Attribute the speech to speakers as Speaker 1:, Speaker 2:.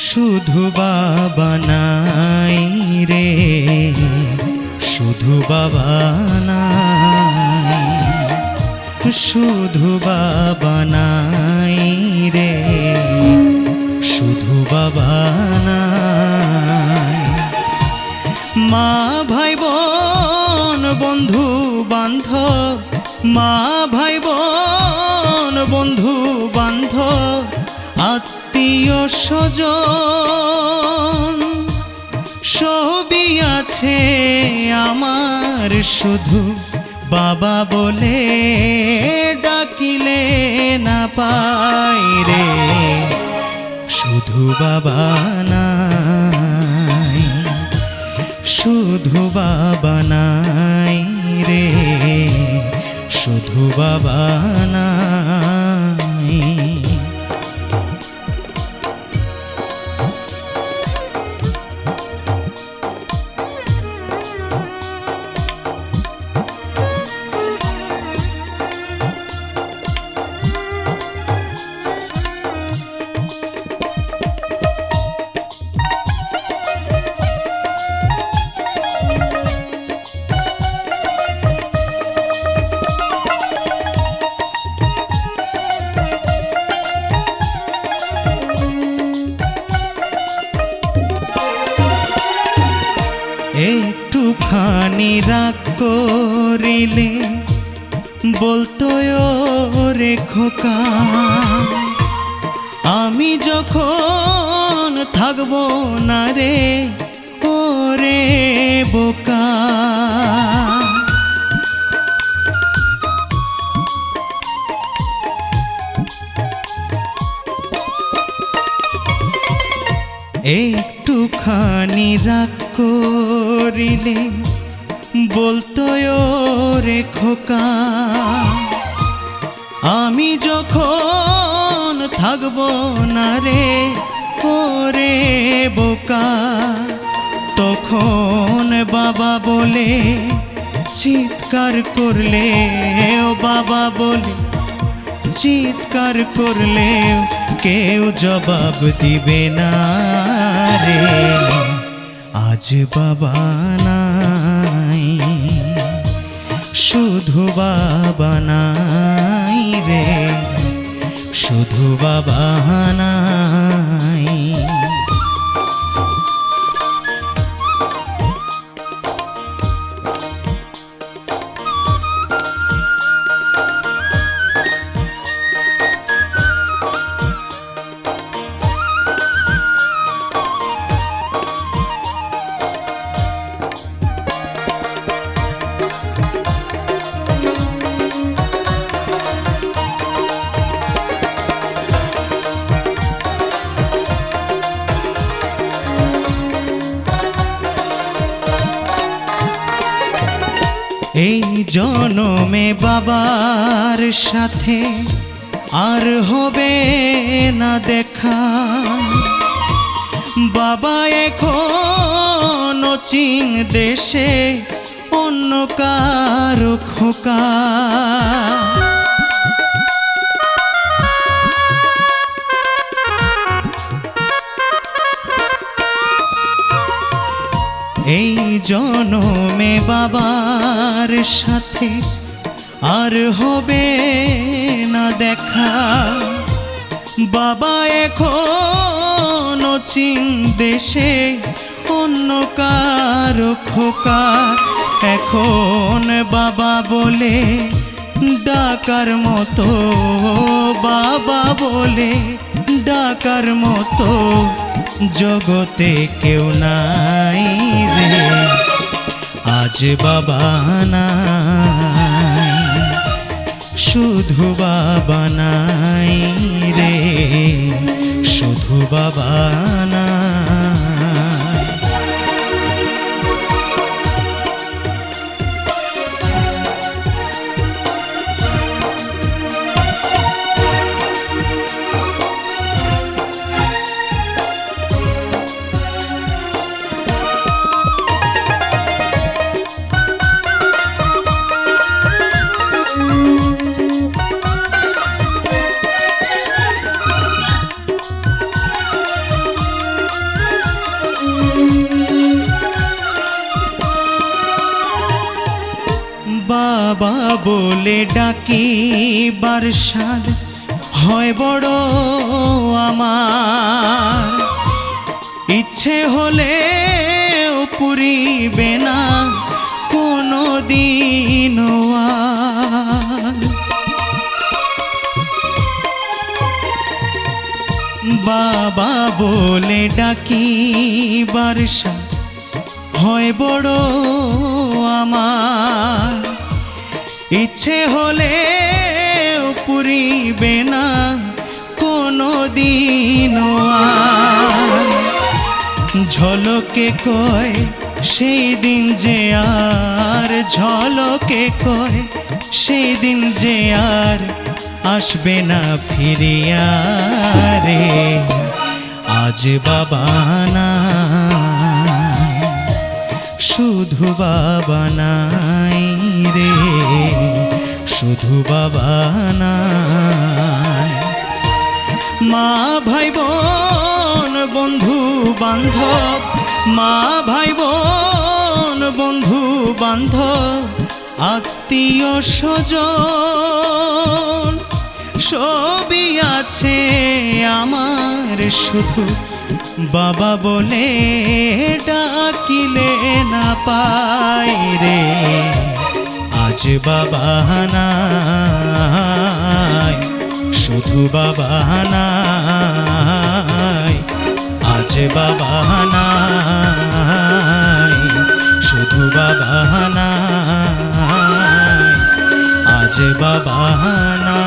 Speaker 1: শুধু বাবা নাই রে, শুধু বাবা নাই, শুধু বাবা নাই রে, শুধু বাবা নাই। মা ভাই বোন বন্ধু বান্ধব, মা ভাই বোন বন্ধু বান্ধব, আত্মীয় স্বজন সবই আছে আমার, শুধু বাবা বলে ডাকিলে না পাই রে, শুধু বাবা নাই, শুধু বাবা নাই রে, শুধু বাবা নাই। একটুখানি রাগ করিলে বলতো রে খোকা, আমি যখন থাকবো না রে ওরে বোকা। একটুখানি রাগ করিলে বলতো রে খোকা, আমি যখন থাকবো না রে ওরে বোকা। তখন বাবা বলে চিৎকার করলে, ও বাবা বলে চিৎকার করলে কেউ জবাব দিবে না রে, আজ বাবা নাই, শুধু বাবা নাই রে, শুধু বাবা নাই। এই জনমে বাবার সাথে আর হবে না দেখা, বাবা এখন চীন দেশে অন্য কারো খোকা। এই জনমে বাবার সাথে আর হবে না দেখা, বাবা এখন চীন দেশে অন্য কারো খোকা। এখন বাবা বলে ডাকার মতো, বাবা বলে ডাকার মতো জগতে কেউ নাই রে, আজ বাবা নাই, শুধু বাবা নাই রে, শুধু বাবা নাই। বাবা বলে ডাকি বারসাদ হয় বড় আমার, ইচ্ছে হলে পুরিবে না কোনো দিন আর। বাবা বলে ডাকি বারসাদ হয় বড় আমার, ইচ্ছে হলে পুরিবে না কোনো দিন আর। ঝলকে কয় সেই দিন যে আর, ঝলকে কয় সেই দিন যে আর আসবে না ফিরিয়া রে। আজ বাবা নাই, শুধু বাবা নাই রে, শুধু বাবা নাই। মা ভাই বোন বন্ধু বান্ধব, মা ভাই বোন বন্ধু বান্ধব আত্মীয় স্বজন সবই আছে আমার, শুধু বাবা বলে ডাকিলে না পাই রে। আজ বাবা নাই, শুধু বাবা নাই, আজ বাবা নাই, শুধু বাবা নাই, আজ বাবা নাই।